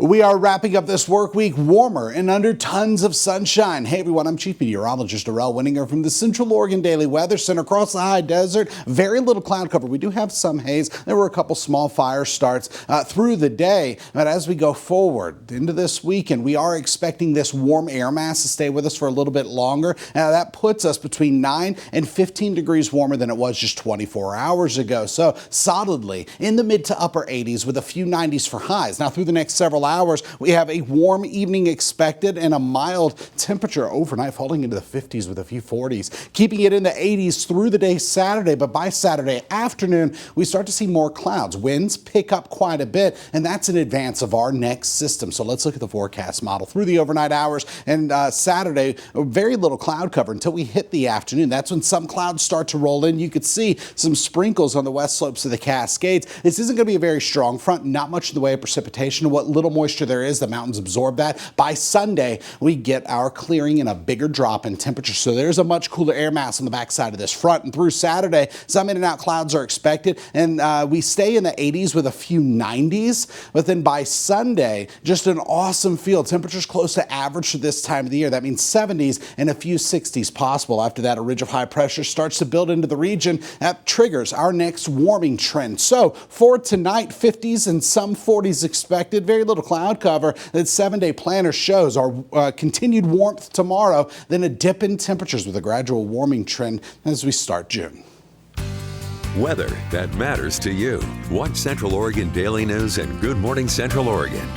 We are wrapping up this work week warmer and under tons of sunshine. Hey everyone, I'm Chief Meteorologist Darrell Winninger from the Central Oregon Daily Weather Center. Across the high desert, very little cloud cover. We do have some haze. There were a couple small fire starts through the day. But as we go forward into this weekend, we are expecting this warm air mass to stay with us for a little bit longer. That puts us between 9 and 15 degrees warmer than it was just 24 hours ago. So solidly in the mid to upper 80s with a few 90s for highs. Now through the next several hours, we have a warm evening expected and a mild temperature overnight falling into the 50s with a few 40s, keeping it in the 80s through the day Saturday. But by Saturday afternoon, we start to see more clouds. Winds pick up quite a bit, and that's in advance of our next system. So let's look at the forecast model through the overnight hours. And Saturday, very little cloud cover until we hit the afternoon. That's when some clouds start to roll in. You could see some sprinkles on the west slopes of the Cascades. This isn't going to be a very strong front, not much in the way of precipitation. What little moisture there is, the mountains absorb that. By Sunday, we get our clearing and a bigger drop in temperature. So there's a much cooler air mass on the backside of this front. And through Saturday, some in and out clouds are expected. And we stay in the 80s with a few 90s. But then by Sunday, just an awesome feel. Temperatures close to average for this time of the year. That means 70s and a few 60s possible. After that, a ridge of high pressure starts to build into the region. That triggers our next warming trend. So for tonight, 50s and some 40s expected. Very little cloud cover. That 7-day planner shows our continued warmth tomorrow, then a dip in temperatures with a gradual warming trend as we start June. Weather that matters to you. Watch Central Oregon Daily News and Good Morning Central Oregon.